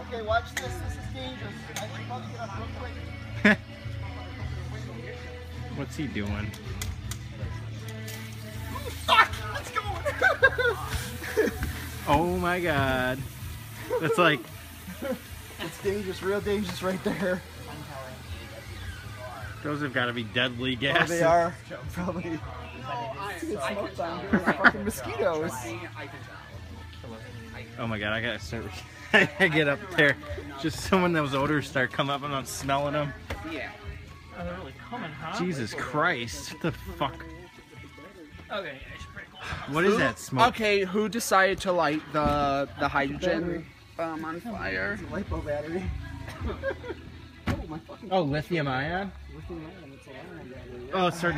Okay, watch this. This is dangerous. I should probably get up real quick. What's he doing? Fuck! Let's go! Oh my god. That's like... It's dangerous, real dangerous right there. Those have got to be deadly gas. Oh, they are. Probably. It's smoke down here. Fucking mosquitoes. Oh my god, I gotta start. I get up there. Just so when those odors start coming up, I'm not smelling them. Yeah. Oh, they're really coming, huh? Jesus Christ. What the fuck? Okay, I should pretty cool. What is that smoke? Okay, who decided to light the hydrogen on fire? Lipo battery. Oh, my fucking. Oh, lithium ion? Oh, it's starting.